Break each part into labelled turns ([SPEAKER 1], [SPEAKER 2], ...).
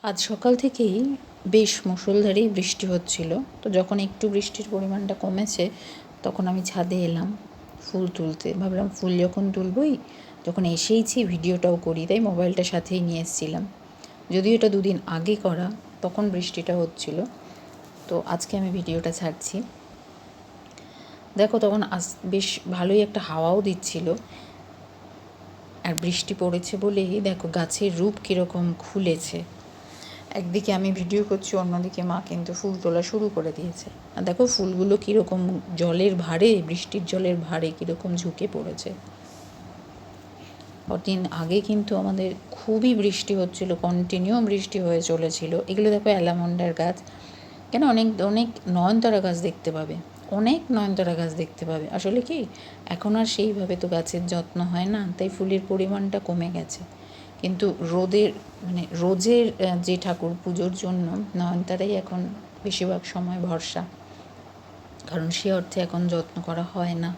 [SPEAKER 1] আজ সকাল থেকেই বেশ মুষলধারেই বৃষ্টি হচ্ছিল। তো যখন একটু বৃষ্টির পরিমাণটা কমেছে তখন আমি ছাদে এলাম ফুল তুলতে। ভাবলাম ফুল যখন তুলবই, যখন এসেইছি ভিডিওটাও করি, তাই মোবাইলটা সাথেই নিয়ে এসেছিলাম। যদিও এটা 2 দিন আগে করা, তখন বৃষ্টিটা হচ্ছিল। তো আজকে আমি ভিডিওটা ছাড়ছি। দেখো তখন বেশ ভালোই একটা হাওয়াও দিচ্ছিল, আর বৃষ্টি পড়েছে বলেই দেখো গাছের রূপ কীরকম খুলেছে। একদিকে আমি ভিডিও করছি, অন্যদিকে মা কিন্তু ফুল তোলা শুরু করে দিয়েছে। আর দেখো ফুলগুলো কীরকম জলের ভারে, বৃষ্টির জলের ভারে কীরকম ঝুঁকে পড়েছে। কদিন আগে কিন্তু আমাদের খুবই বৃষ্টি হচ্ছিল, কন্টিনিউ বৃষ্টি হয়ে চলেছিল। এগুলো দেখো অ্যালামন্ডার গাছ, কেন অনেক অনেক নয়নতারা গাছ দেখতে পাবে, অনেক নয়নতারা গাছ দেখতে পাবে। আসলে কি এখন আর সেইভাবে তো গাছের যত্ন হয় না, তাই ফুলের পরিমাণটা কমে গেছে। কিন্তু রোজের যে ঠাকুর পুজোর জন্য নয়নতারাই এখন বেশিরভাগ সময় ভরসা, কারণ সে অর্থে এখন যত্ন করা হয় না।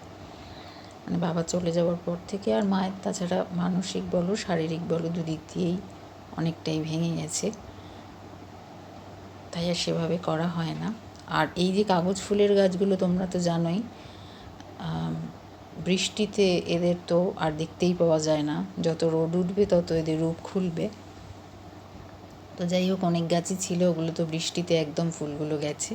[SPEAKER 1] বাবা চলে যাওয়ার পর থেকে আর মায়ের তাছাড়া মানসিক বলো শারীরিক বলো দুদিক দিয়েই অনেকটাই ভেঙে গেছে, তাই আর সেভাবে করা হয় না। আর এই যে কাগজ ফুলের গাছগুলো তোমরা তো জানোই, বৃষ্টিতে এদের তো আর দেখতেই পাওয়া যায় না, যত রোদ উঠবে তত এদের রূপ খুলবে। তো যাই হোক, অনেক গাছই ছিল, ওগুলো তো বৃষ্টিতে একদম ফুলগুলো গেছে।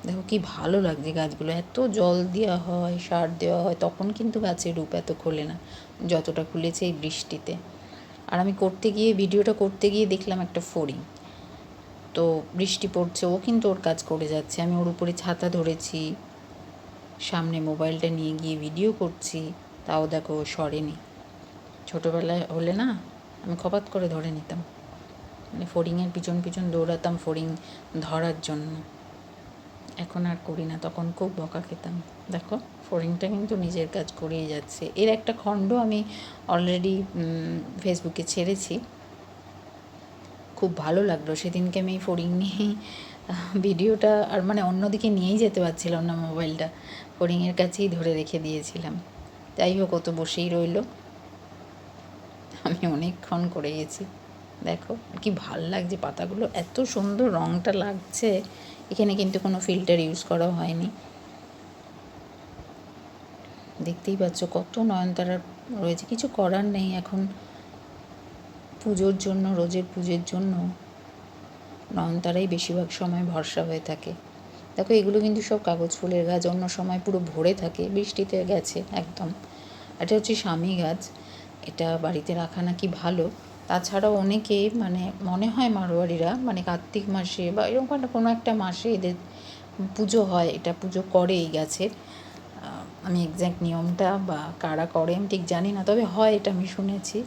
[SPEAKER 1] দেখো কি ভালো লাগছে গাছগুলো, এত জল দেওয়া হয়, সার দেওয়া হয়, তখন কিন্তু গাছের রূপ এত খোলে না যতটা খুলেছে এই বৃষ্টিতে। আর আমি ভিডিওটা করতে গিয়ে দেখলাম একটা ফড়িং, তো বৃষ্টি পড়ছে, ও কিন্তু ওর কাজ করে যাচ্ছে, আমি ওর উপরে ছাতা ধরেছি, সামনে মোবাইলটা নিয়ে গিয়ে ভিডিও করছি, তাও দেখো ও সরেনি। ছোটোবেলায় হলে না আমি খপাত করে ধরে নিতাম, ফড়িংয়ের পিছন পিছন দৌড়াতাম ফড়িং ধরার জন্য। এখন আর করি না, তখন খুব বকা খেতাম। দেখো ফড়িংটা কিন্তু নিজের কাজ করেই যাচ্ছে। এর একটা খণ্ড আমি অলরেডি ফেসবুকে ছেড়েছি, খুব ভালো লাগলো। সেদিনকে আমি ফড়িং নিয়েই ভিডিওটা আর অন্যদিকে নিয়েই যেতে পারছিলাম না, মোবাইলটা ফড়িংয়ের কাছেই ধরে রেখে দিয়েছিলাম। যাই হোক, ও তো বসেই রইল, আমি অনেকক্ষণ করে গেছি। দেখো কি ভাল লাগছে, পাতাগুলো এত সুন্দর রঙটা লাগছে। এখানে কিন্তু কোনো ফিল্টার ইউজ করা হয়নি, দেখতেই পাচ্ছ কত নয়নতারা রয়েছে। কিছু করার নেই, এখন পুজোর জন্য, রোজের পুজোর জন্য নয়নতারাই বেশিরভাগ সময় ভরসা হয়ে থাকে। দেখো এগুলো কিন্তু সব কাগজ ফুলের গাছ, অন্য সময় পুরো ভরে থাকে, বৃষ্টিতে গেছে একদম। এটা হচ্ছে স্বামী গাছ, এটা বাড়িতে রাখা নাকি ভালো। তাছাড়াও অনেকে মনে হয় মারোয়ারিরা কার্তিক মাসে বা এরকম কোনো একটা মাসে এদের পুজো হয়, এটা পুজো করে এই গাছের। আমি এক্স্যাক্ট নিয়মটা বা কারা করে আমি ঠিক জানি না, তবে হয় এটা আমি শুনেছি।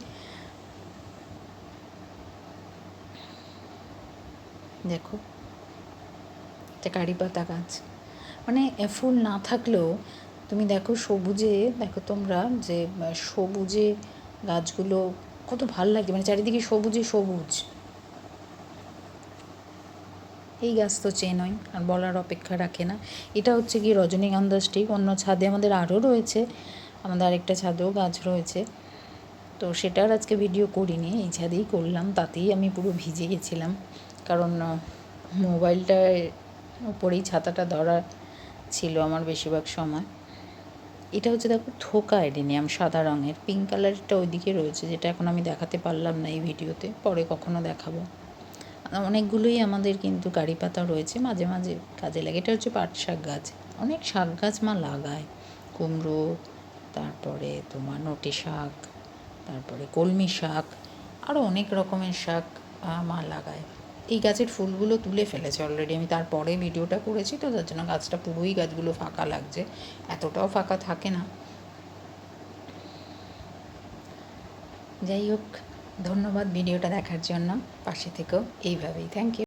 [SPEAKER 1] দেখো এটা কারি পাতা গাছ, ফুল না থাকলেও তুমি দেখো সবুজে, দেখো তোমরা যে সবুজে গাছগুলো কত ভালো লাগে, চারিদিকে সবুজে সবুজ। এই গাছ তো চেনই, আর বলার অপেক্ষা রাখে না। এটা হচ্ছে কি রজনীগন্ধা স্টিক, অন্য ছাদে আমাদের আরও রয়েছে, আমাদের আরেকটা ছাদেও গাছ রয়েছে, তো সেটার আজকে ভিডিও করিনি, এই ছাদেই করলাম। তাতেই আমি পুরো ভিজে গেছিলাম, কারণ মোবাইলটার উপরেই ছাতাটা ধরা ছিল আমার বেশিরভাগ সময়। এটা হচ্ছে দেখো থোকা এডেনিয়াম, সাদা রঙের, পিঙ্ক কালারটা ওইদিকে রয়েছে, যেটা এখন আমি দেখাতে পারলাম না এই ভিডিওতে, পরে কখনো দেখাবো। অনেকগুলোই আমাদের কিন্তু কারি পাতা রয়েছে, মাঝে মাঝে কাজে লাগে। এটা হচ্ছে পাট শাক গাছ, অনেক শাক গাছ মা লাগায়, কুমড়ো, তারপরে তোমার নোটে শাক, তারপরে কলমি শাক, আরও অনেক রকমের শাক মা লাগায়। এই গাছের ফুলগুলো তুলে ফেলেছে অলরেডি, আমি তারপরে ভিডিওটা করেছি, তো যার জন্য গাছটা পুরোই গাছগুলো ফাঁকা লাগছে, এতটাও ফাঁকা থাকে না। যাই হোক, ধন্যবাদ ভিডিওটা দেখার জন্য, পাশে থেকেও এইভাবেই। Thank you.